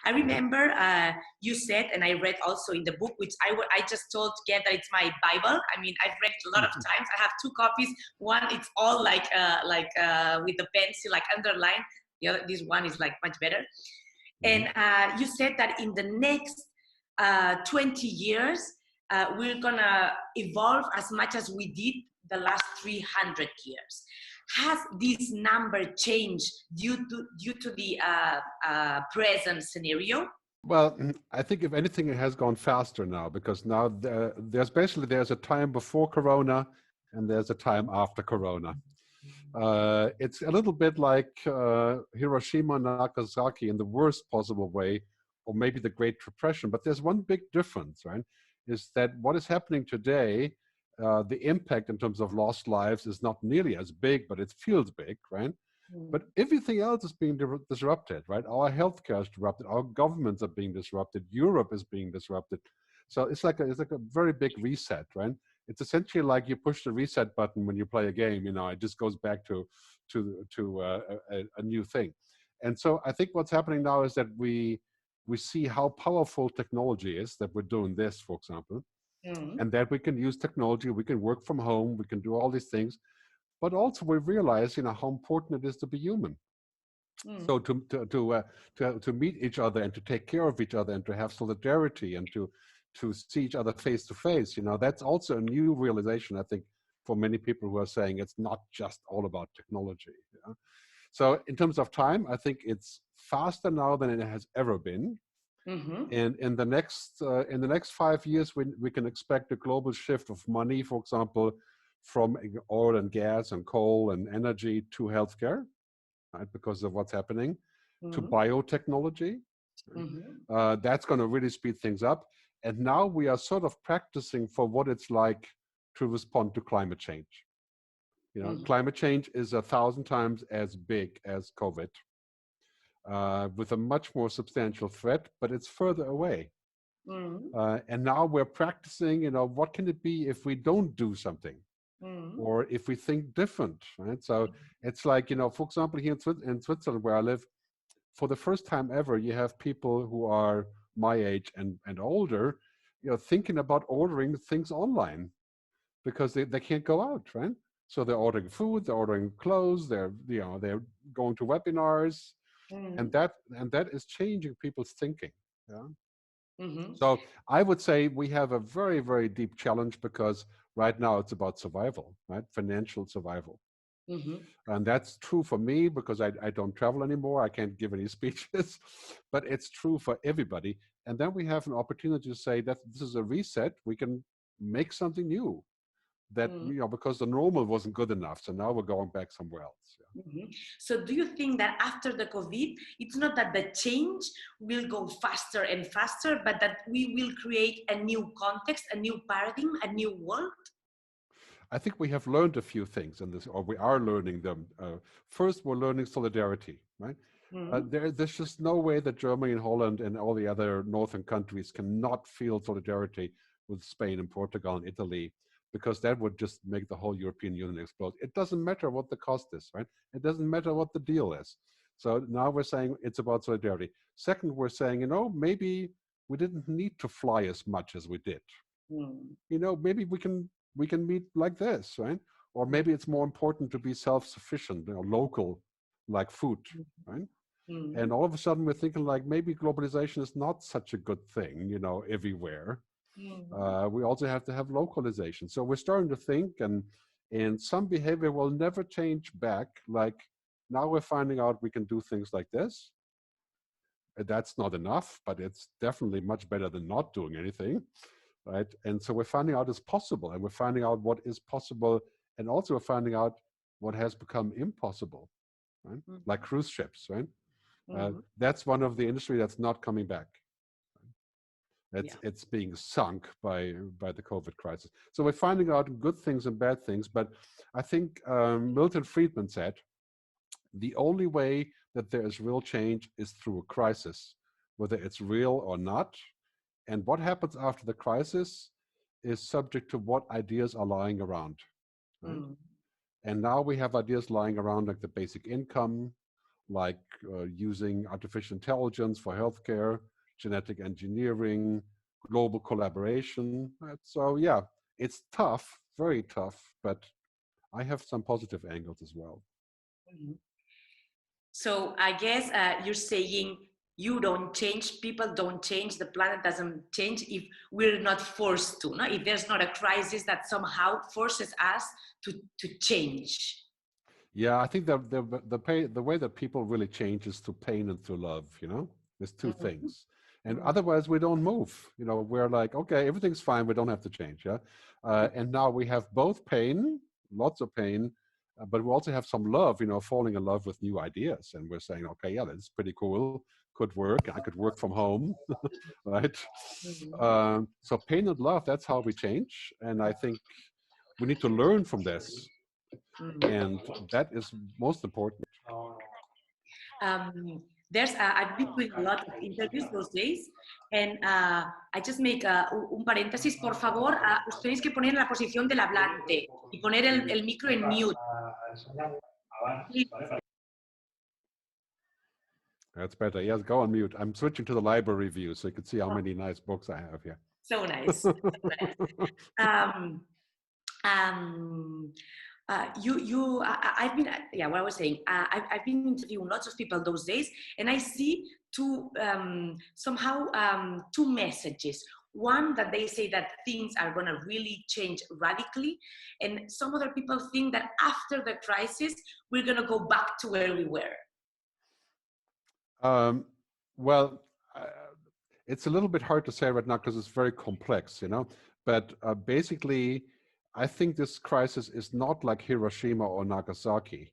I remember you said, and I read also in the book, which I just told Gerd that it's my Bible. I mean, I've read it a lot of times. I have two copies. One, it's all like with the pencil, like underlined. The other, this one is like much better. And you said that in the next 20 years, we're gonna evolve as much as we did the last 300 years. Has this number changed due to the present scenario? Well, I think if anything, it has gone faster now, because now there's a time before Corona and there's a time after Corona. It's a little bit like Hiroshima and Nagasaki in the worst possible way, or maybe the Great Depression. But there's one big difference, right? Is that what is happening today, the impact in terms of lost lives is not nearly as big, but it feels big, right? But everything else is being disrupted, right? Our healthcare is disrupted. Our governments are being disrupted. Europe is being disrupted. So it's like a very big reset, right? It's essentially like you push the reset button when you play a game. You know, it just goes back to a new thing. And so I think what's happening now is that we see how powerful technology is, that we're doing this, for example, and that we can use technology. We can work from home. We can do all these things. But also we realize, you know, how important it is to be human. So to meet each other and to take care of each other and to have solidarity and to see each other face to face, you know, that's also a new realization, I think, for many people who are saying it's not just all about technology. Yeah? So in terms of time, I think it's faster now than it has ever been. And in the next 5 years, we can expect a global shift of money, for example, from oil and gas and coal and energy to healthcare, right? Because of what's happening, to biotechnology. That's going to really speed things up. And now we are sort of practicing for what it's like to respond to climate change. You know, climate change is 1,000 times as big as COVID, with a much more substantial threat, but it's further away. And now we're practicing, you know, what can it be if we don't do something? Or if we think different, right? So it's like, you know, for example, here in Switzerland, where I live, for the first time ever, you have people who are my age and older, you know, thinking about ordering things online because they can't go out, right? So they're ordering food, they're ordering clothes, they're going to webinars, and that is changing people's thinking. Yeah. So I would say we have a very, very deep challenge, because right now it's about survival, right? Financial survival. And that's true for me because I don't travel anymore. I can't give any speeches, but it's true for everybody. And then we have an opportunity to say that this is a reset. We can make something new that, you know, because the normal wasn't good enough. So now we're going back somewhere else. Yeah. So do you think that after the COVID, it's not that the change will go faster and faster, but that we will create a new context, a new paradigm, a new world? I think we have learned a few things in this, or we are learning them. First, we're learning solidarity, right? There's just no way that Germany and Holland and all the other northern countries cannot feel solidarity with Spain and Portugal and Italy, because that would just make the whole European Union explode. It doesn't matter what the cost is, right? It doesn't matter what the deal is. So now we're saying it's about solidarity. Second, we're saying, you know, maybe we didn't need to fly as much as we did. You know, maybe we can meet like this, right? Or maybe it's more important to be self-sufficient, you know, local, like food, right? And all of a sudden we're thinking like, maybe globalization is not such a good thing, you know, everywhere. We also have to have localization. So we're starting to think, and some behavior will never change back. Like now we're finding out we can do things like this. That's not enough, but it's definitely much better than not doing anything. Right. And so we're finding out it's possible, and we're finding out what is possible. And also we're finding out what has become impossible, right? Like cruise ships, right? That's one of the industry that's not coming back. It's being sunk by the COVID crisis. So we're finding out good things and bad things. But I think Milton Friedman said, the only way that there is real change is through a crisis, whether it's real or not. And what happens after the crisis is subject to what ideas are lying around. Right? And now we have ideas lying around like the basic income, like using artificial intelligence for healthcare, genetic engineering, global collaboration. So yeah, it's tough, very tough, but I have some positive angles as well. Mhm. So I guess you're saying you don't change, people don't change, the planet doesn't change if we're not forced to, no? If there's not a crisis that somehow forces us to change. Yeah, I think the way that people really change is through pain and through love, you know? There's two Mhm. things. And Mhm. otherwise we don't move. You know, we're like, okay, everything's fine, we don't have to change, yeah? And now we have both pain, lots of pain, but we also have some love, you know, falling in love with new ideas. And we're saying, okay, yeah, that's pretty cool, could work, I could work from home, right? Mhm. So pain and love, that's how we change. And I think we need to learn from this. Mhm. And that is most important. Um, I've been doing a lot of interviews those days, and I just make un paréntesis, por favor, os tenéis que poner en la posición del hablante y poner el micro en mute. That's better. Yes, go on mute. I'm switching to the library view so you can see how Oh, many nice books I have here. so nice. So nice. Um, um, I've been, yeah, what I was saying, I've been interviewing lots of people those days, and I see somehow two messages. One, that they say that things are going to really change radically, and some other people think that after the crisis, we're going to go back to where we were. Um, well, uh, it's a little bit hard to say right now because it's very complex, you know. But basically, I think this crisis is not like Hiroshima or Nagasaki,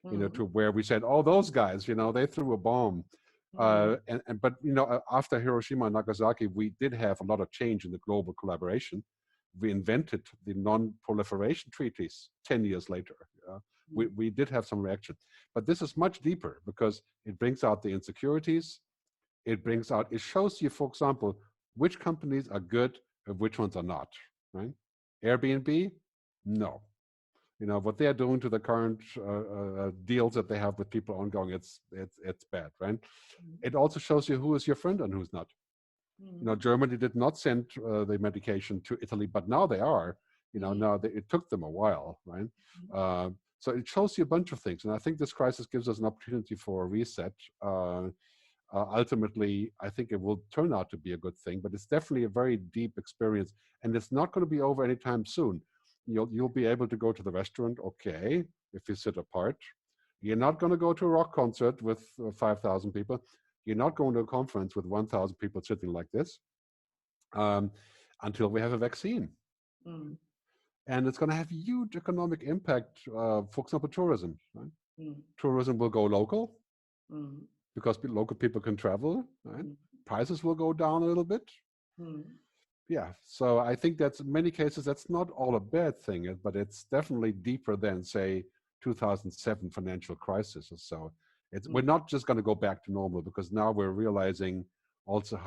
you know, to where we said, "Oh, those guys, you know, they threw a bomb." But you know, after Hiroshima and Nagasaki, we did have a lot of change in the global collaboration. We invented the non-proliferation treaties 10 years later. We did have some reaction, but this is much deeper because it brings out the insecurities. It shows you, for example, which companies are good and which ones are not, right? Airbnb, no. You know, what they're doing to the current deals that they have with people ongoing, it's bad, right? It also shows you who is your friend and who's not. You know, Germany did not send the medication to Italy, but now they are. You know, it took them a while, right? So it shows you a bunch of things, and I think this crisis gives us an opportunity for a reset. Ultimately, I think it will turn out to be a good thing, but it's definitely a very deep experience, and it's not going to be over anytime soon. You'll be able to go to the restaurant, okay, if you sit apart. You're not going to go to a rock concert with 5,000 people. You're not going to a conference with 1,000 people sitting like this until we have a vaccine. And it's going to have huge economic impact, for example, tourism. Right? Tourism will go local because local people can travel. Right? Prices will go down a little bit. Yeah, so I think that's in many cases, that's not all a bad thing, but it's definitely deeper than, say, 2007 financial crisis or so. We're not just going to go back to normal because now we're realizing also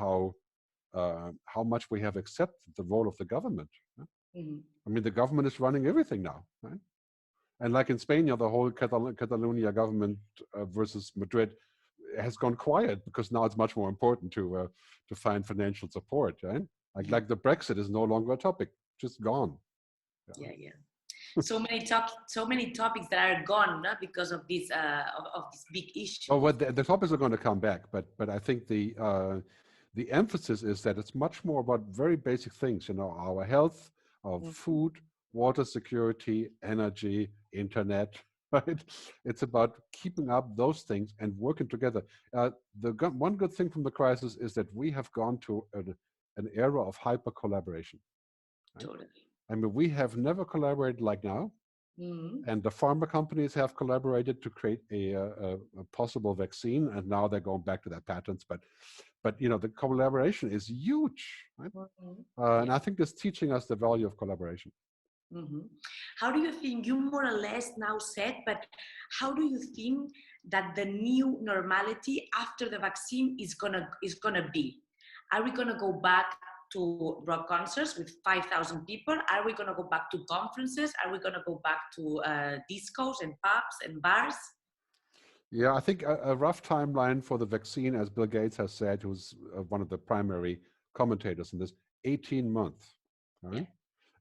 how much we have accepted the role of the government. Right? I mean, the government is running everything now, right? And like in Spain, the whole Catalonia government versus Madrid has gone quiet because now it's much more important to find financial support, right? Like the Brexit is no longer a topic, just gone. Yeah. So many topics that are gone, no? Because of this of this big issue. Well, the topics are going to come back, but I think the emphasis is that it's much more about very basic things, you know, our health, our food, water security, energy, internet, right? It's about keeping up those things and working together. One good thing from the crisis is that we have gone to an era of hyper collaboration. Right? Totally. I mean, we have never collaborated like now. And the pharma companies have collaborated to create a possible vaccine, and now they're going back to their patents. But you know, the collaboration is huge, right? And I think it's teaching us the value of collaboration. How do you think, you more or less now said, but how do you think that the new normality after the vaccine is gonna be? Are we gonna go back to rock concerts with 5,000 people? Are we gonna go back to conferences? Are we gonna go back to discos and pubs and bars? Yeah, I think a rough timeline for the vaccine, as Bill Gates has said, who's one of the primary commentators in this, 18 months, Yeah. right?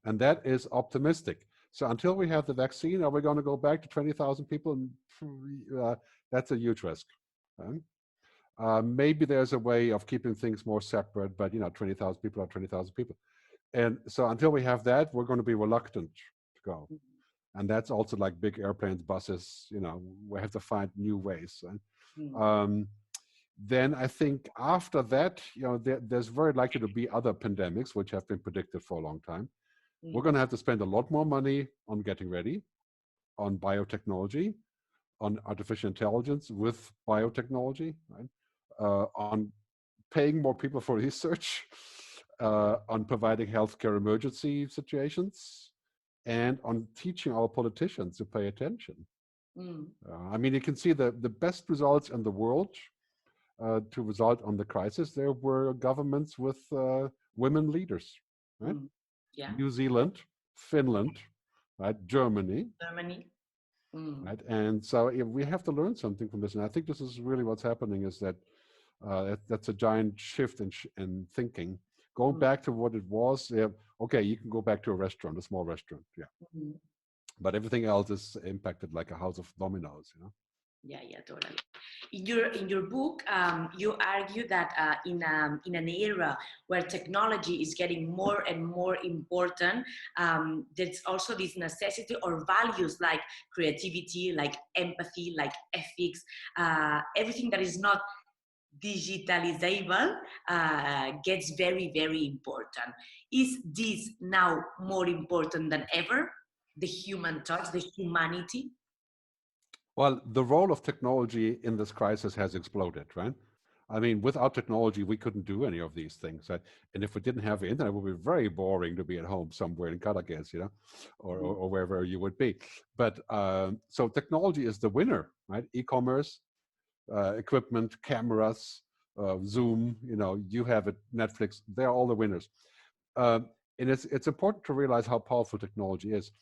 And that is optimistic. So until we have the vaccine, are we going to go back to 20,000 people? And that's a huge risk. Right? Maybe there's a way of keeping things more separate, but 20,000 people are 20,000 people. And so until we have that, we're going to be reluctant to go. And that's also like big airplanes, buses, we have to find new ways. And then I think after that, there's very likely to be other pandemics, which have been predicted for a long time. We're going to have to spend a lot more money on getting ready, on biotechnology, on artificial intelligence with biotechnology, right? On paying more people for research, on providing healthcare emergency situations, and on teaching our politicians to pay attention. I mean, you can see the best results in the world to result on the crisis. There were governments with women leaders, right? Yeah. New Zealand, Finland, right? Germany. Right? And so we have to learn something from this. And I think this is really what's happening, is that that's a giant shift in thinking. Going back to what it was, okay, you can go back to a restaurant, a small restaurant, yeah. But everything else is impacted like a house of dominoes, Yeah, totally. In your book, you argue that in an era where technology is getting more and more important, there's also this necessity or values like creativity, like empathy, like ethics, everything that is not digitalizable gets very, very important. Is this now more important than ever? The human touch, the humanity? Well, the role of technology in this crisis has exploded, right? I mean, without technology, we couldn't do any of these things. Right? And if we didn't have the internet, it would be very boring to be at home somewhere in Caracas, or wherever you would be. But so technology is the winner, right? E-commerce, equipment, cameras, Zoom, you have it, Netflix, they're all the winners. And it's important to realize how powerful technology is.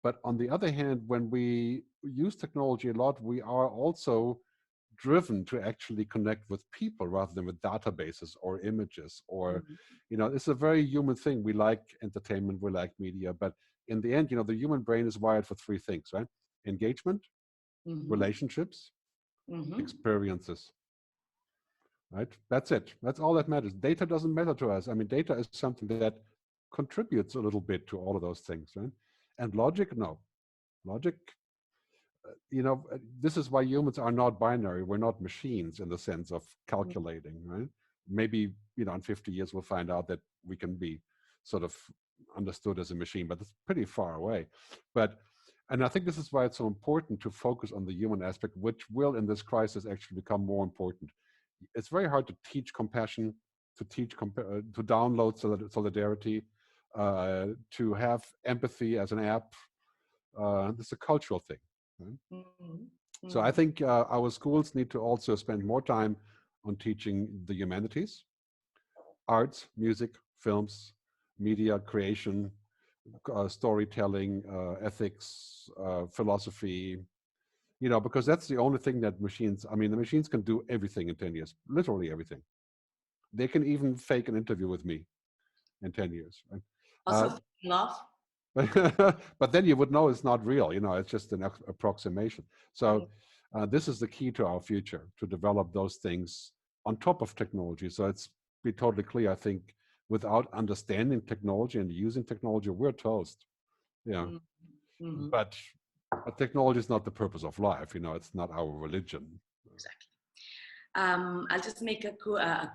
But on the other hand, when we use technology a lot, we are also driven to actually connect with people rather than with databases or images, or, it's a very human thing. We like entertainment, we like media, but in the end, the human brain is wired for three things, right? Engagement, relationships, experiences, right? That's it. That's all that matters. Data doesn't matter to us. I mean, data is something that contributes a little bit to all of those things, right? And logic, no. Logic, this is why humans are not binary. We're not machines in the sense of calculating, right? Maybe, in 50 years, we'll find out that we can be sort of understood as a machine, but it's pretty far away. And I think this is why it's so important to focus on the human aspect, which will, in this crisis, actually become more important. It's very hard to teach compassion, to download solidarity, to have empathy as an app. It's a cultural thing. Right? So I think our schools need to also spend more time on teaching the humanities, arts, music, films, media creation, storytelling, ethics, philosophy, because that's the only thing that the machines can do everything in 10 years, literally everything. They can even fake an interview with me in 10 years. Right? Also, love. But then you would know it's not real, it's just an approximation. So this is the key to our future, to develop those things on top of technology. So it's be totally clear, I think, without understanding technology and using technology, we're toast. But technology is not the purpose of life, it's not our religion. Exactly. I'll just make a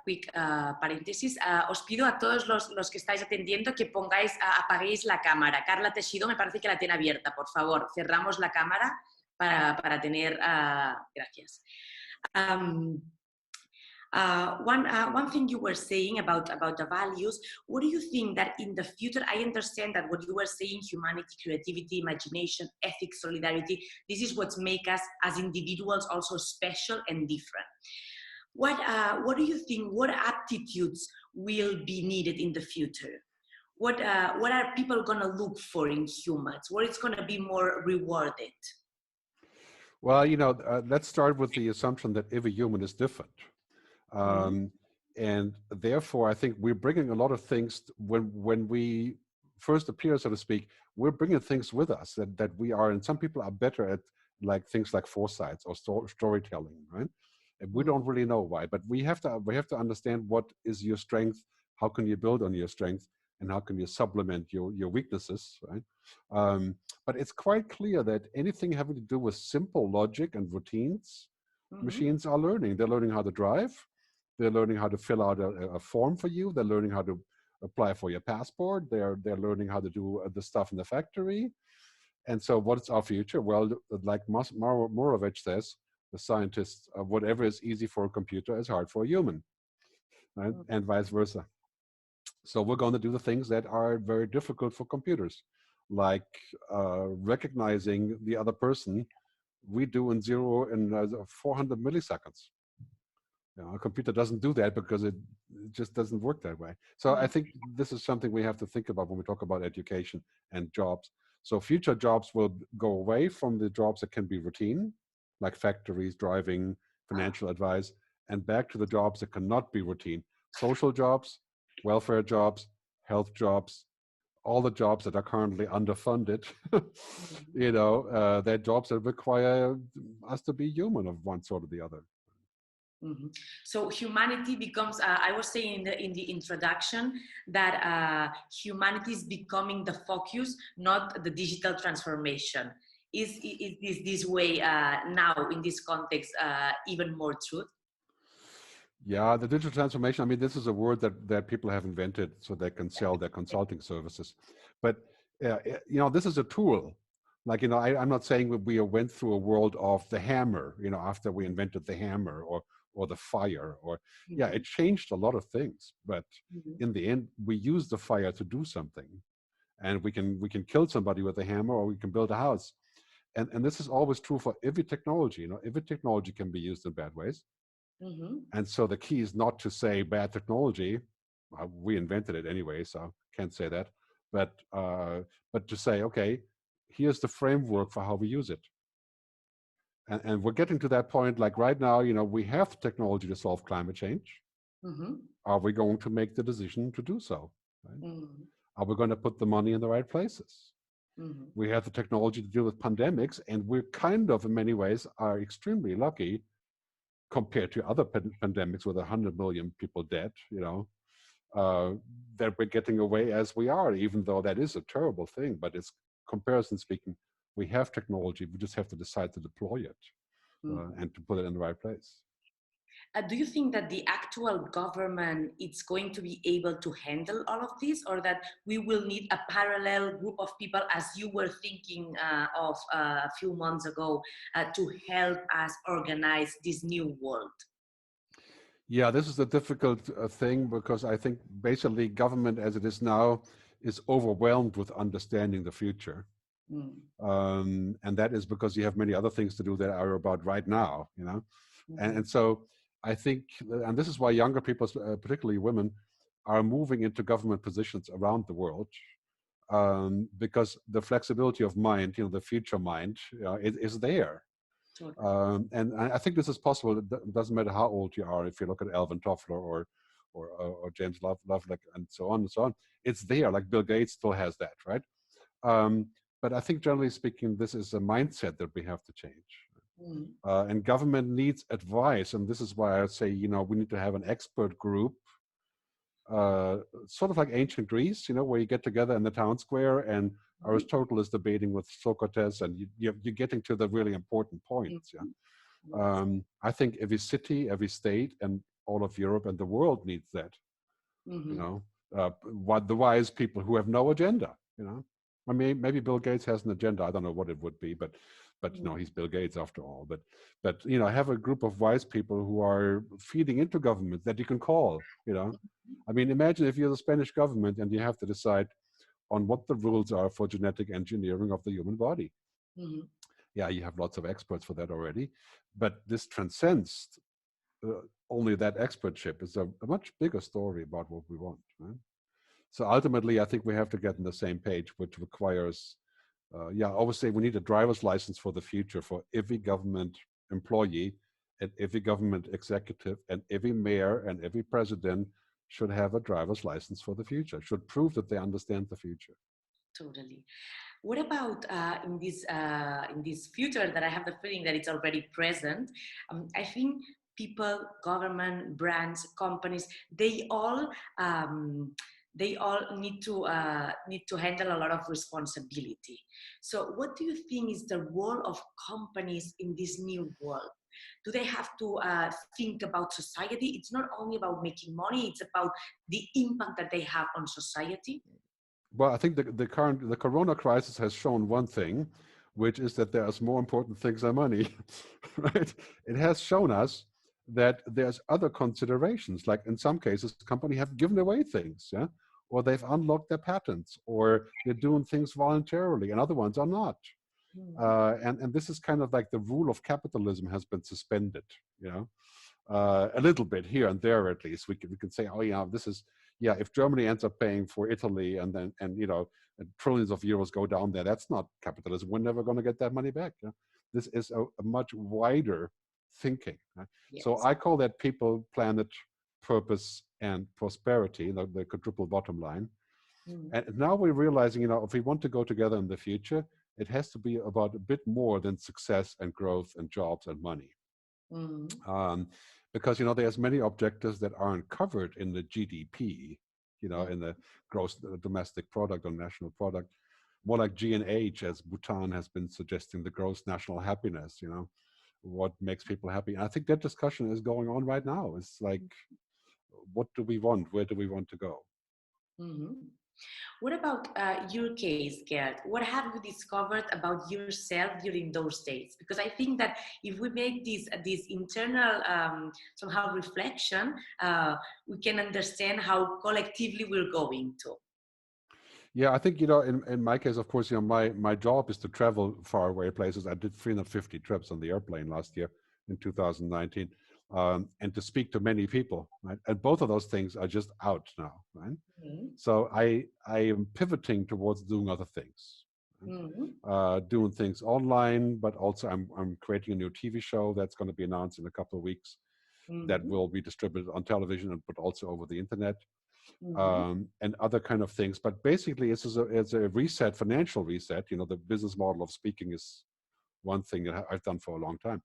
quick paréntesis. Os pido a todos los que estáis atendiendo que apaguéis la cámara. Carla Tejido me parece que la tiene abierta. Por favor, cerramos la cámara para tener... gracias. One thing you were saying about the values, what do you think that in the future, I understand that what you were saying, humanity, creativity, imagination, ethics, solidarity, this is what makes us as individuals also special and different. What do you think, what aptitudes will be needed in the future? What are people going to look for in humans? What is going to be more rewarded? Well, let's start with the assumption that every human is different. Mm-hmm. And therefore, I think we're bringing a lot of things when we first appear, so to speak, we're bringing things with us that we are, and some people are better at like things like foresight or storytelling, right? And we don't really know why, but we have to understand what is your strength, how can you build on your strength, and how can you supplement your weaknesses, right? But it's quite clear that anything having to do with simple logic and routines, Mm-hmm. machines are learning. They're learning how to drive. They're learning how to fill out a form for you. They're learning how to apply for your passport. They're learning how to do the stuff in the factory. And so, what's our future? Well, like Morovich says, the scientist, whatever is easy for a computer is hard for a human, right? And vice versa. So we're going to do the things that are very difficult for computers, like recognizing the other person. We do in 400 milliseconds. A computer doesn't do that because it just doesn't work that way. So I think this is something we have to think about when we talk about education and jobs. So future jobs will go away from the jobs that can be routine, like factories, driving, financial advice, and back to the jobs that cannot be routine. Social jobs, welfare jobs, health jobs, all the jobs that are currently underfunded, they're jobs that require us to be human of one sort or the other. Mm-hmm. So humanity becomes, I was saying in the introduction that humanity is becoming the focus, not the digital transformation. Is this way now in this context even more truth? Yeah, the digital transformation, I mean, this is a word that people have invented so they can sell their consulting services. But, this is a tool. Like, I'm not saying that we went through a world of the hammer, after we invented the hammer or the fire, or, yeah, Mm-hmm. it changed a lot of things. But Mm-hmm. in the end, we use the fire to do something. And we can kill somebody with a hammer, or we can build a house. And this is always true for every technology. Every technology can be used in bad ways. Mm-hmm. And so the key is not to say bad technology. We invented it anyway, so can't say that. But to say, okay, here's the framework for how we use it. And we're getting to that point. Like right now, we have technology to solve climate change. Mm-hmm. Are we going to make the decision to do so? Right? Mm-hmm. Are we going to put the money in the right places? Mm-hmm. We have the technology to deal with pandemics, and we're kind of, in many ways, are extremely lucky compared to other pandemics with 100 million people dead, uh, that we're getting away as we are, even though that is a terrible thing. But it's, comparison speaking, we have technology. We just have to decide to deploy it Mm-hmm. and to put it in the right place. Do you think that the actual government is going to be able to handle all of this, or that we will need a parallel group of people, as you were thinking of a few months ago, to help us organize this new world? Yeah, this is a difficult thing because I think basically government as it is now is overwhelmed with understanding the future. Mm. And that is because you have many other things to do that are about right now, Mm-hmm. and so I think, and this is why younger people, particularly women, are moving into government positions around the world, because the flexibility of mind, the future mind, is there. Totally. And I think this is possible. It doesn't matter how old you are. If you look at Alvin Toffler or James Lovelock and so on and so on, it's there. Like Bill Gates still has that, right? But I think generally speaking, this is a mindset that we have to change. Mm. And government needs advice. And this is why I say, we need to have an expert group, sort of like ancient Greece, where you get together in the town square and Aristotle is debating with Socrates, and you're getting to the really important points. Yeah. Yes. I think every city, every state, and all of Europe and the world needs that. You Mm-hmm. know, what the wise people who have no agenda. I mean, maybe Bill Gates has an agenda. I don't know what it would be, but he's Bill Gates after all. But have a group of wise people who are feeding into government that you can call. I mean, imagine if you're the Spanish government and you have to decide on what the rules are for genetic engineering of the human body. Mm-hmm. Yeah, you have lots of experts for that already, but this transcends only that expertship. Is a much bigger story about what we want. Right? So ultimately, I think we have to get on the same page, which requires Yeah, I always say we need a driver's license for the future for every government employee and every government executive and every mayor and every president should have a driver's license for the future, should prove that they understand the future. Totally. What about in this future that I have the feeling that it's already present? I think people, government, brands, companies, um, they all need to handle a lot of responsibility. So, what do you think is the role of companies in this new world? Do they have to think about society? It's not only about making money; it's about the impact that they have on society. Well, I think the Corona crisis has shown one thing, which is that there's more important things than money, right? It has shown us that there's other considerations. Like in some cases, companies have given away things, yeah, or they've unlocked their patents, or they're doing things voluntarily, and other ones are not. And this is kind of like the rule of capitalism has been suspended, you know, a little bit here and there. At least we can say, oh yeah, this is, yeah, if Germany ends up paying for Italy and then you know and trillions of euros go down there, that's not capitalism. We're never going to get that money back. Yeah? This is a much wider thinking. Right? Yes. So I call that people, planet, purpose, and prosperity, the quadruple bottom line. And now we're realizing, you know, if we want to go together in the future, it has to be about a bit more than success and growth and jobs and money. Because, you know, there's many objectives that aren't covered in the GDP, you know, in the gross domestic product or national product, more like G&H, as Bhutan has been suggesting, the gross national happiness, you know, what makes people happy. And I think that discussion is going on right now. It's like, what do we want? Where do we want to go? What about your case, Gerd? What have you discovered about yourself during those days? Because I think that if we make this internal somehow reflection, we can understand how collectively we're going to. Yeah, I think, you know, in my case, of course, you know, my job is to travel far away places. I did 350 trips on the airplane last year in 2019, and to speak to many people, right? And both of those things are just out now, right? So I am pivoting towards doing other things, doing things online, but also I'm creating a new TV show that's going to be announced in a couple of weeks that will be distributed on television and but also over the internet. And other kind of things. But basically, it's a reset, financial reset. You know, the business model of speaking is one thing that I've done for a long time.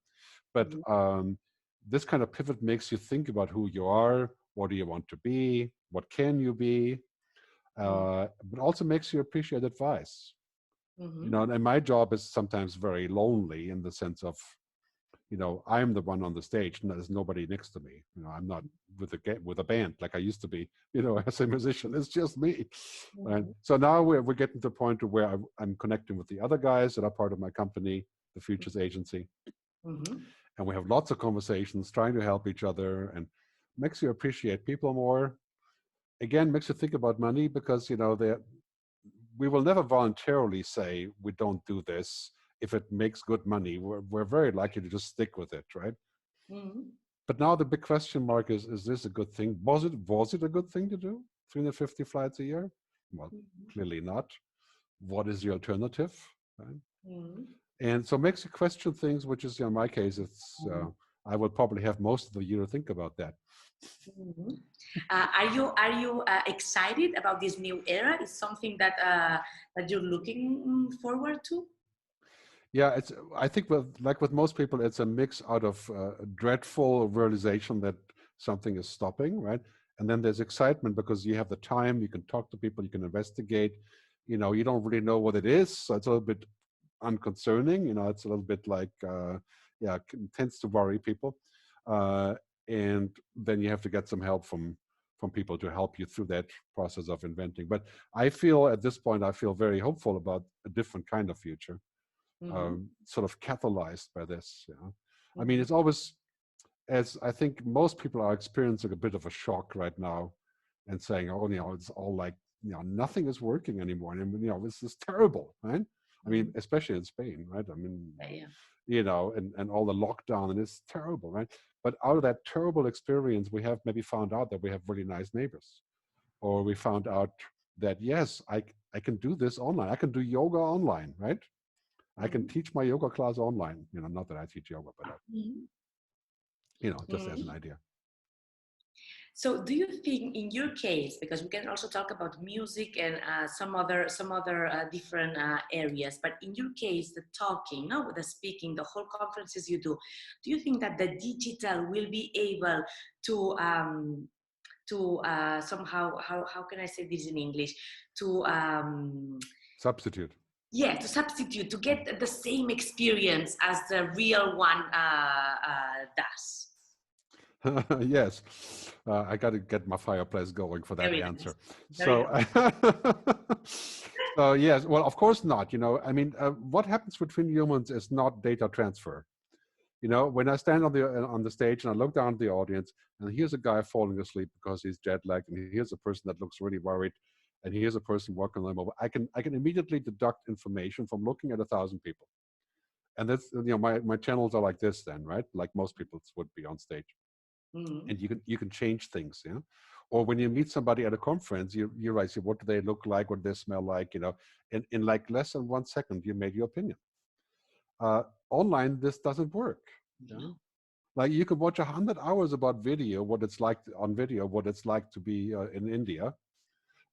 But this kind of pivot makes you think about who you are, what do you want to be, what can you be, but also makes you appreciate advice. You know, and my job is sometimes very lonely in the sense of, you know, I'm the one on the stage and there's nobody next to me. You know, I'm not with a band like I used to be, you know, as a musician. It's just me. And so now we're getting to the point where I'm connecting with the other guys that are part of my company, the Futures Agency. And we have lots of conversations trying to help each other, and makes you appreciate people more. Again, makes you think about money because, you know, we will never voluntarily say we don't do this. If it makes good money, we're very likely to just stick with it, right? But now the big question mark is this a good thing? Was it a good thing to do? 350 flights a year? Well, clearly not. What is the alternative? Right? And so makes you question things, which is, in my case, it's I will probably have most of the year to think about that. Are you excited about this new era? Is something that that you're looking forward to? Yeah, I think with most people, it's a mix out of dreadful realization that something is stopping, right? And then there's excitement because you have the time, you can talk to people, you can investigate. You know, you don't really know what it is, so it's a little bit unconcerning. You know, it's a little bit like, yeah, it tends to worry people. And then you have to get some help from people to help you through that process of inventing. But I feel at this point, I feel very hopeful about a different kind of future. Sort of catalyzed by this. You know? I mean, it's always, as I think most people are experiencing a bit of a shock right now and saying, oh, you know, it's all like, you know, nothing is working anymore. And, you know, this is terrible, right? I mean, especially in Spain, right? I mean, you know, and all the lockdown, and it's terrible, right? But out of that terrible experience, we have maybe found out that we have really nice neighbors. Or we found out that, yes, I can do this online. I can do yoga online, right? I can teach my yoga class online. Not that I teach yoga, but just as an idea. So do you think in your case, because we can also talk about music and some other different areas, but in your case, the talking, no, the speaking, the whole conferences you do you think that the digital will be able to somehow, how can I say this in English, to Substitute. yeah, to substitute, to get the same experience as the real one does? Yes, I got to get my fireplace going for that Very answer. nice. Very So yes, well, of course not. I mean, what happens between humans is not data transfer. When I stand on the stage and I look down at the audience, and here's a guy falling asleep because he's jet lagged, and here's a person that looks really worried, and here's a person walking on the mobile. I can immediately deduct information from looking at 1,000 people, and that's my channels are like this then, right? Like most people's would be on stage. And you can change things, yeah. Or when you meet somebody at a conference, you realize what do they look like, what do they smell like, in like less than 1 second, you made your opinion. Online, this doesn't work. Yeah? Like you could watch 100 hours about video, what it's like on video, what it's like to be in India,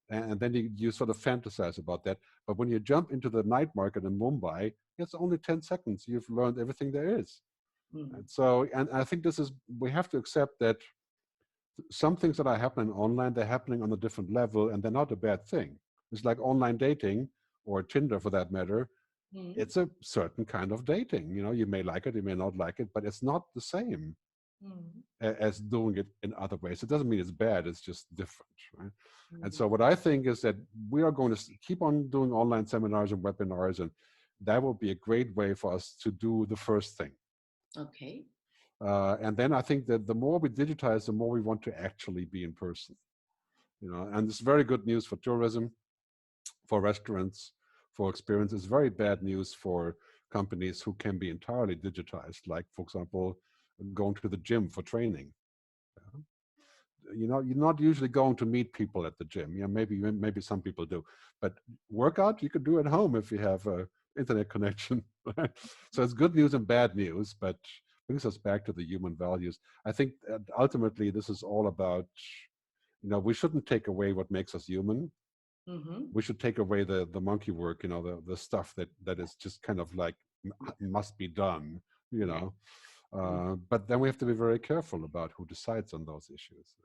and then you sort of fantasize about that. But when you jump into the night market in Mumbai, it's only 10 seconds. You've learned everything there is. And I think we have to accept that some things that are happening online, they're happening on a different level, and they're not a bad thing. It's like online dating, or Tinder for that matter. It's a certain kind of dating. You may like it, you may not like it, but it's not the same as doing it in other ways. It doesn't mean it's bad, it's just different, right? And so what I think is that we are going to keep on doing online seminars and webinars, and that will be a great way for us to do the first thing. Okay. And then I think that the more we digitize, the more we want to actually be in person. And it's very good news for tourism, for restaurants, for experience. It's very bad news for companies who can be entirely digitized, like, for example, going to the gym for training. You're not usually going to meet people at the gym. Maybe some people do, but workout you can do at home if you have a internet connection. So it's good news and bad news, but brings us back to the human values. I think ultimately this is all about, we shouldn't take away what makes us human. We should take away the monkey work, the stuff that is just kind of like must be done, but then we have to be very careful about who decides on those issues.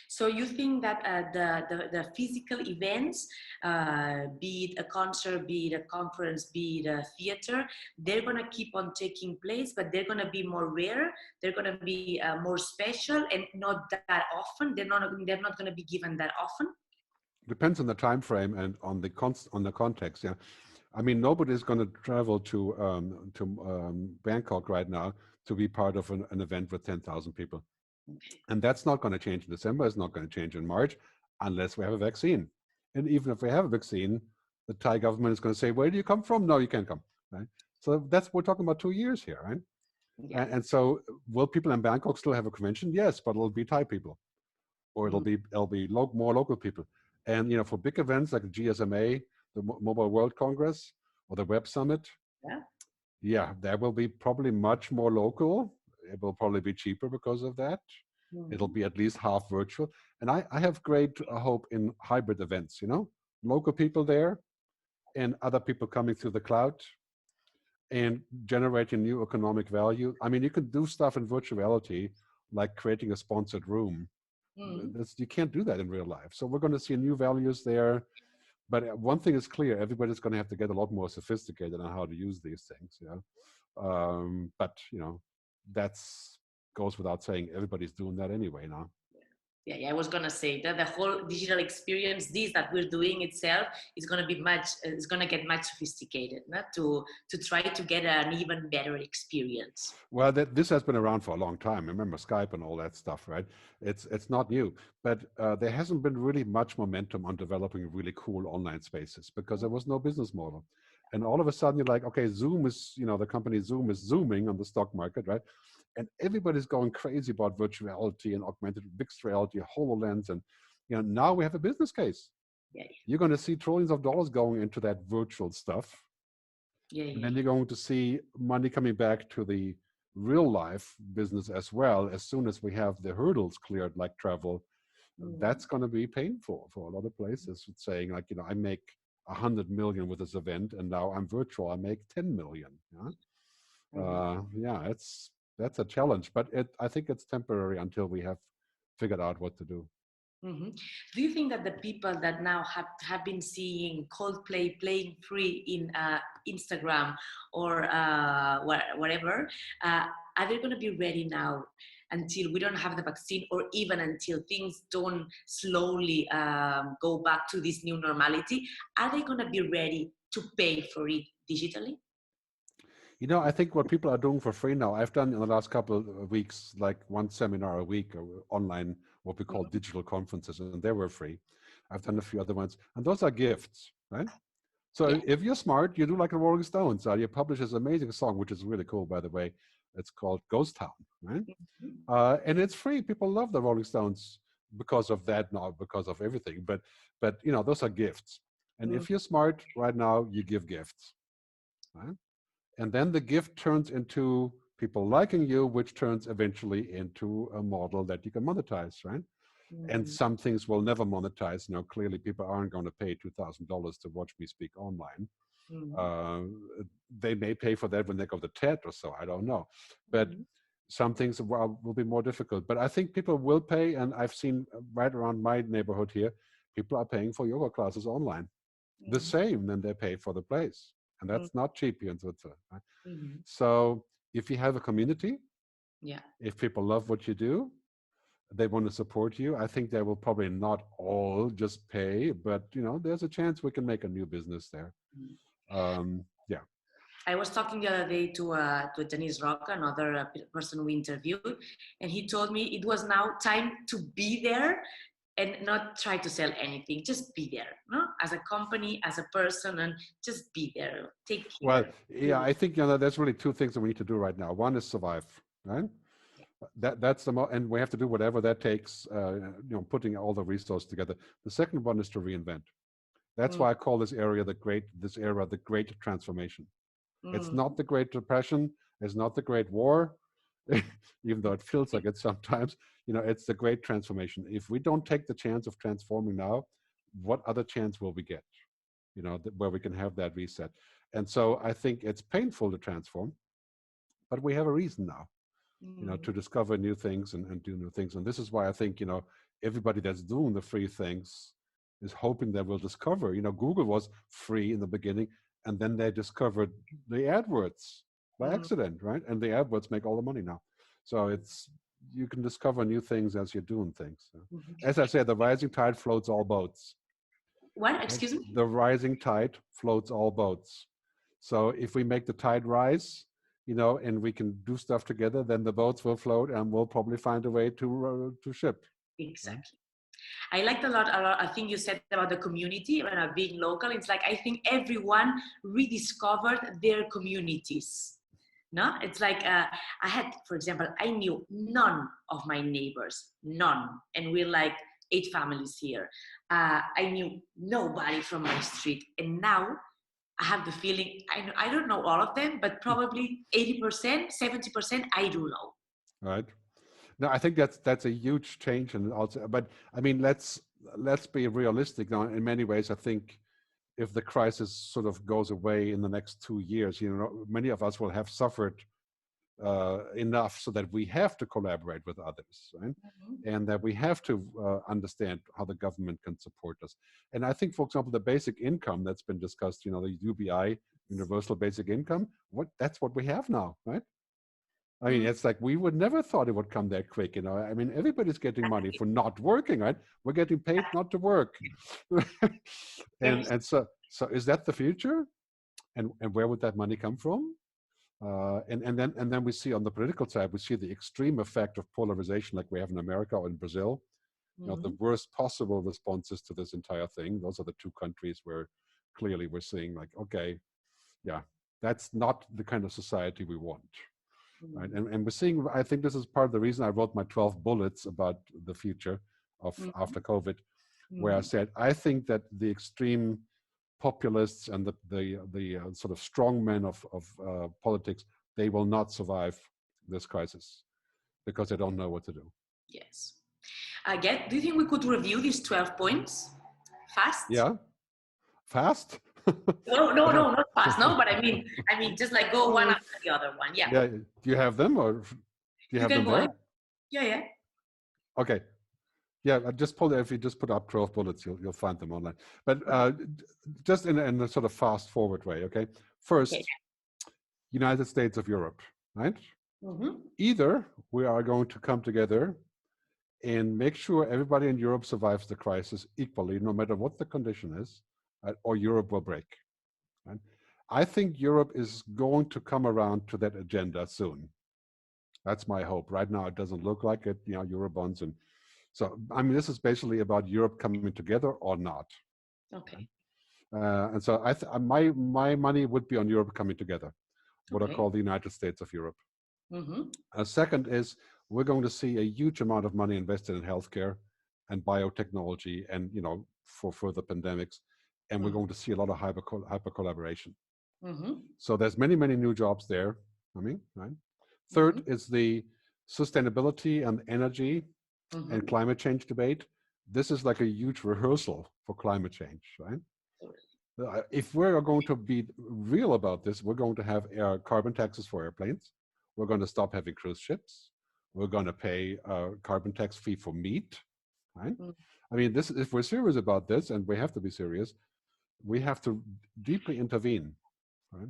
So you think that the physical events, be it a concert, be it a conference, be it a theater, they're going to keep on taking place, but they're going to be more rare. They're going to be more special and not that often. They're not going to be given that often. Depends on the time frame and on the context. Yeah, I mean, nobody's going to travel to Bangkok right now to be part of an event with 10,000 people. And that's not going to change in December. It's not going to change in March unless we have a vaccine. And even if we have a vaccine, the Thai government is going to say, where do you come from? No, you can't come. Right? So we're talking about 2 years here, right? Yeah. And so will people in Bangkok still have a convention? Yes, but it'll be Thai people, or it'll be more local people. And for big events like the GSMA, the Mobile World Congress, or the Web Summit, that will be probably much more local. It will probably be cheaper because of that. It'll be at least half virtual. And I have great hope in hybrid events, local people there and other people coming through the cloud and generating new economic value. I mean, you can do stuff in virtual reality, like creating a sponsored room. You can't do that in real life. So we're going to see new values there. But one thing is clear, everybody's going to have to get a lot more sophisticated on how to use these things. But that's goes without saying. Everybody's doing that anyway now. Yeah, I was gonna say that the whole digital experience, this that we're doing itself, is gonna get much sophisticated, to try to get an even better experience. Well, this has been around for a long time. Remember Skype and all that stuff, right? It's not new, but there hasn't been really much momentum on developing really cool online spaces because there was no business model. And all of a sudden you're like, okay, Zoom is, the company Zoom is zooming on the stock market, right? And everybody's going crazy about virtual reality and augmented mixed reality, HoloLens. And now we have a business case. Yeah. You're going to see trillions of dollars going into that virtual stuff. Yeah. And Yeah. then you're going to see money coming back to the real life business as well. As soon as we have the hurdles cleared, like travel, that's going to be painful for a lot of places. It's saying like, I make 100 million with this event, and now I'm virtual. I make 10 million. Yeah, that's a challenge, but I think it's temporary until we have figured out what to do. Mm-hmm. Do you think that the people that now have been seeing Coldplay playing free in Instagram or whatever, are they going to be ready now until we don't have the vaccine, or even until things don't slowly go back to this new normality? Are they going to be ready to pay for it digitally? I think what people are doing for free now, I've done in the last couple of weeks, like one seminar a week online, what we call digital conferences, and they were free. I've done a few other ones, and those are gifts, right? So Yeah. if you're smart, you do like the Rolling Stones. You publish this amazing song, which is really cool, by the way. It's called Ghost Town, right? And it's free. People love the Rolling Stones because of that, not because of everything. But those are gifts. And if you're smart right now, you give gifts, right? And then the gift turns into people liking you, which turns eventually into a model that you can monetize, right? And some things will never monetize. Clearly people aren't going to pay $2,000 to watch me speak online. They may pay for that when they go to TED or so, I don't know. But some things will be more difficult. But I think people will pay, and I've seen right around my neighborhood here, people are paying for yoga classes online. The same than they pay for the place. And that's not cheap here in Switzerland. Right? So if you have a community, if people love what you do, they want to support you, I think they will probably not all just pay, but there's a chance we can make a new business there. Yeah. I was talking the other day to Janice Rock, another person we interviewed, and he told me it was now time to be there and not try to sell anything. Just be there, no? As a company, as a person, and just be there. Take care. Well, yeah, I think there's really two things that we need to do right now. One is survive, right? That's the and we have to do whatever that takes. Putting all the resources together. The second one is to reinvent. That's why I call this era the Great Transformation. It's not the Great Depression. It's not the Great War, even though it feels like it sometimes. It's the Great Transformation. If we don't take the chance of transforming now, what other chance will we get? Where we can have that reset. And so I think it's painful to transform, but we have a reason now, to discover new things and do new things. And this is why I think, everybody that's doing the free things is hoping that we'll discover. Google was free in the beginning, and then they discovered the AdWords by accident, right? And the AdWords make all the money now. So you can discover new things as you're doing things. As I said, the rising tide floats all boats. What? Excuse me? The rising tide floats all boats. So if we make the tide rise, and we can do stuff together, then the boats will float, and we'll probably find a way to ship. Exactly. I liked a lot. I think you said about the community and being local. It's like I think everyone rediscovered their communities. No, it's like I had, for example, I knew none of my neighbors, none, and we're like 8 families here. I knew nobody from my street, and now I have the feeling I don't know all of them, but probably 80%, 70% I do know. Right. No, I think that's a huge change, and also, but I mean, let's be realistic now. In many ways, I think if the crisis sort of goes away in the next 2 years, many of us will have suffered enough so that we have to collaborate with others, right? And that we have to understand how the government can support us. And I think, for example, the basic income that's been discussed, the UBI, Universal Basic Income, that's what we have now, right? I mean, it's like we would never thought it would come that quick, I mean, everybody's getting money for not working, right? We're getting paid not to work. and so is that the future? And where would that money come from? And then we see on the political side, we see the extreme effect of polarization like we have in America or in Brazil. The worst possible responses to this entire thing. Those are the 2 countries where clearly we're seeing like, okay, yeah, that's not the kind of society we want. Right? And we're seeing, I think this is part of the reason I wrote my 12 bullets about the future of after COVID. where I said, I think that the extreme populists and the sort of strong men of politics, they will not survive this crisis because they don't know what to do. Yes. Gerd, do you think we could review these 12 points fast? Yeah. Fast? No, not fast. No, but I mean, just like go one after the other one. Yeah. Yeah. Do you have them, or do you have them there? Ahead. Yeah. Okay. Yeah, I just pull it. If you just put up 12 bullets, you'll find them online. But just in a sort of fast forward way. Okay. First, United States of Europe, right? Either we are going to come together and make sure everybody in Europe survives the crisis equally, no matter what the condition is, or Europe will break. Right? I think Europe is going to come around to that agenda soon. That's my hope. Right now, it doesn't look like it. You know, Eurobonds, and so I mean, this is basically about Europe coming together or not. Okay. And so my money would be on Europe coming together, what I call the United States of Europe. Second is, we're going to see a huge amount of money invested in healthcare and biotechnology, and for further pandemics, and we're going to see a lot of hyper collaboration. So there's many new jobs there. Right. Third is the sustainability and energy and climate change debate. This is like a huge rehearsal for climate change, right? If we're going to be real about this, we're going to have carbon taxes for airplanes. We're going to stop having cruise ships. We're going to pay a carbon tax fee for meat, right? I mean, if we're serious about this, and we have to be serious, we have to deeply intervene, right?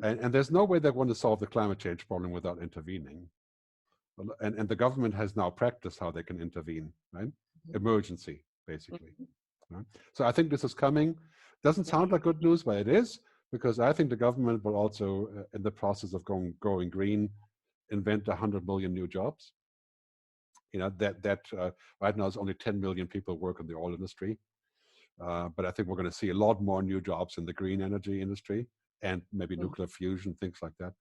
And there's no way they're going to solve the climate change problem without intervening. And the government has now practiced how they can intervene, right? Emergency, basically. Right? So I think this is coming. Doesn't sound like good news, but it is, because I think the government will also, in the process of going green, invent 100 million new jobs. That right now is only 10 million people work in the oil industry. But I think we're going to see a lot more new jobs in the green energy industry and maybe nuclear fusion, things like that.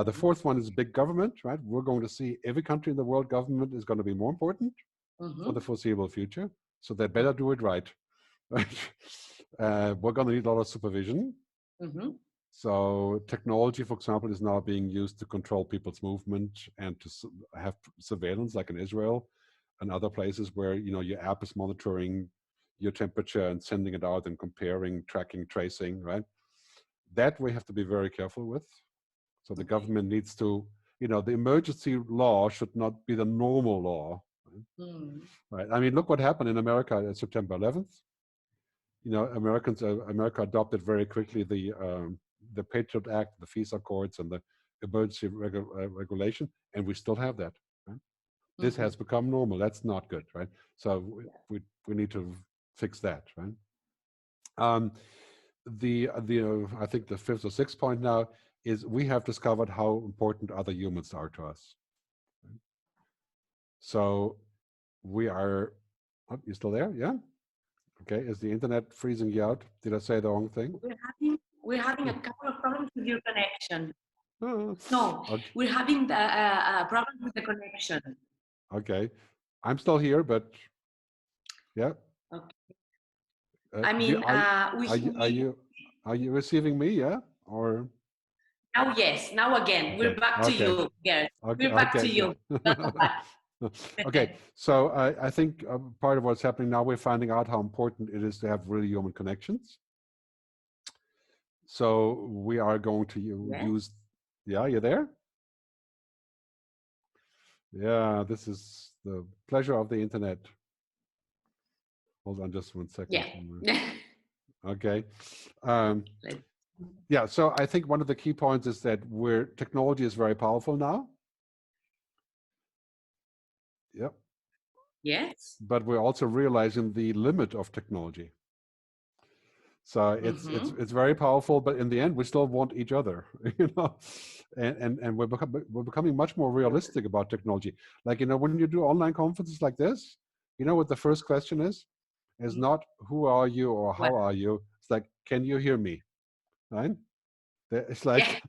The fourth one is big government, right? We're going to see every country in the world government is going to be more important for the foreseeable future. So they better do it right. Right? We're going to need a lot of supervision. So technology, for example, is now being used to control people's movement and to have surveillance, like in Israel and other places where your app is monitoring your temperature and sending it out and comparing, tracking, tracing, right? That we have to be very careful with. So the government needs to, the emergency law should not be the normal law. Right? Right? I mean, look what happened in America on September 11th. America adopted very quickly the Patriot Act, the FISA courts, and the emergency regulation, and we still have that. Right? This has become normal. That's not good, right? So we need to fix that, right? I think the fifth or sixth point now is we have discovered how important other humans are to us. Right? So we are. Oh, you still there? Yeah. Okay. Is the internet freezing you out? Did I say the wrong thing? We're having a couple of problems with your connection. No, okay. We're having a problem with the connection. Okay, I'm still here, but yeah. Okay. Are you receiving me? Yeah, or now? Yes. Now again, okay. We're back to you. Yes, we're back to you. Okay, so I think part of what's happening now, we're finding out how important it is to have really human connections. So we are going to use. Yeah, you there? Yeah, this is the pleasure of the internet. Hold on just 1 second. Yeah. Okay. Yeah, so I think one of the key points is that technology is very powerful now. Yep. Yes. But we're also realizing the limit of technology. So it's very powerful, but in the end, we still want each other, and we're becoming much more realistic about technology. Like, when you do online conferences like this, what the first question is not who are you or how are you? It's like, can you hear me? Right? It's like,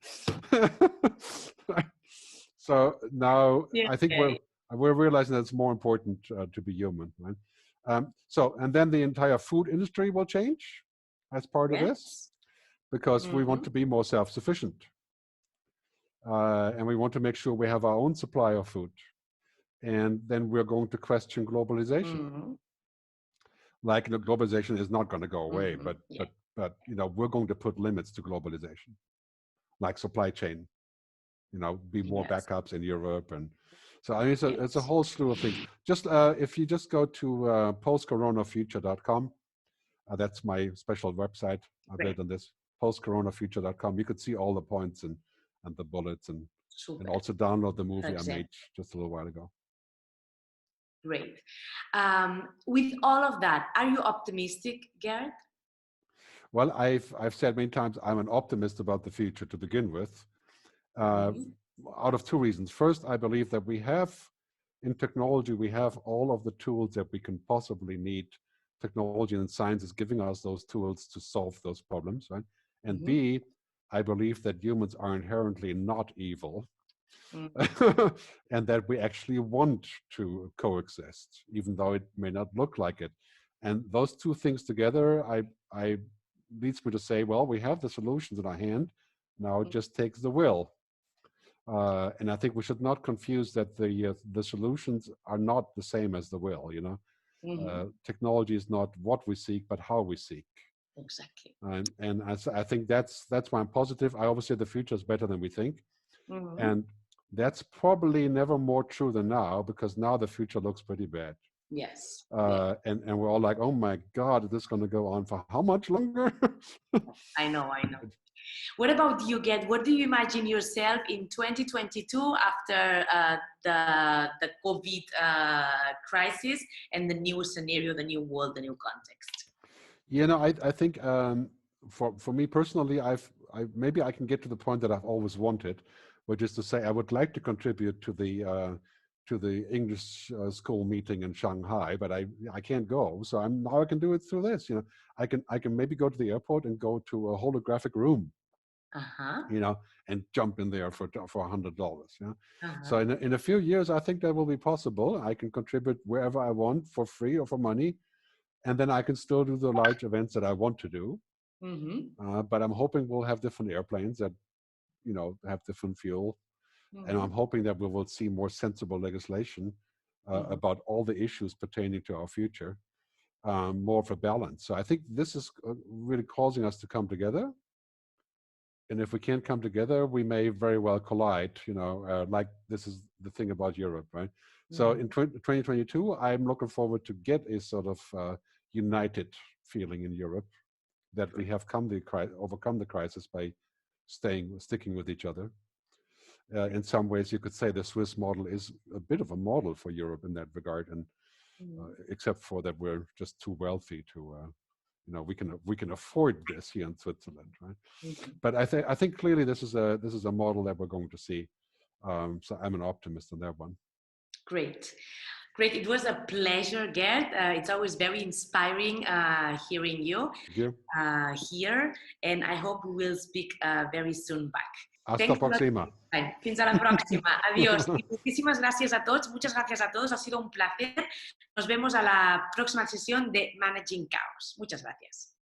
so now I think we're realizing that it's more important to be human, right? And then the entire food industry will change as part of this, Yes. because we want to be more self-sufficient. And we want to make sure we have our own supply of food. And then we're going to question globalization. Like, globalization is not going to go away, but we're going to put limits to globalization, like supply chain, be more backups in Europe. And so, I mean, it's a whole slew of things. Just if you just go to postcoronafuture.com, that's my special website. I built on this, postcoronafuture.com. You could see all the points and the bullets, and also download the movie I made just a little while ago. Great. With all of that, are you optimistic, Gerd? Well, I've said many times I'm an optimist about the future to begin with, out of two reasons. First, I believe that in technology, we have all of the tools that we can possibly need. Technology and science is giving us those tools to solve those problems, right? And B, I believe that humans are inherently not evil. And that we actually want to coexist, even though it may not look like it. And those two things together, I leads me to say, well, we have the solutions in our hand. Now it just takes the will. And I think we should not confuse that the solutions are not the same as the will. Technology is not what we seek, but how we seek. Exactly. And I think that's why I'm positive. I always say the future is better than we think. And that's probably never more true than now, because now the future looks pretty bad. Yes. And we're all like, oh my God, is this going to go on for how much longer? I know. What about you, Gerd? What do you imagine yourself in 2022 after the COVID crisis and the new scenario, the new world, the new context? I think for me personally, maybe I can get to the point that I've always wanted, which is to say I would like to contribute to the English school meeting in Shanghai, but I can't go. So now I can do it through this. I can maybe go to the airport and go to a holographic room, and jump in there for $100. So in a few years, I think that will be possible. I can contribute wherever I want for free or for money, and then I can still do the large events that I want to do. But I'm hoping we'll have different airplanes that have different fuel. And I'm hoping that we will see more sensible legislation about all the issues pertaining to our future, more of a balance. So I think this is really causing us to come together. And if we can't come together, we may very well collide, like this is the thing about Europe, right? So in 2022, I'm looking forward to get a sort of united feeling in Europe, that we have overcome the crisis by sticking with each other. In some ways, you could say the Swiss model is a bit of a model for Europe in that regard, and except for that we're just too wealthy to, we can afford this here in Switzerland, right? But I think clearly this is a model that we're going to see. So I'm an optimist on that one. Great. It was a pleasure, Gerd. It's always very inspiring hearing you here, and I hope we will speak very soon back. Hasta la próxima. Fins a la próxima. Adiós. Y muchísimas gracias a todos. Muchas gracias a todos. Ha sido un placer. Nos vemos a la próxima sesión de Managing Chaos. Muchas gracias.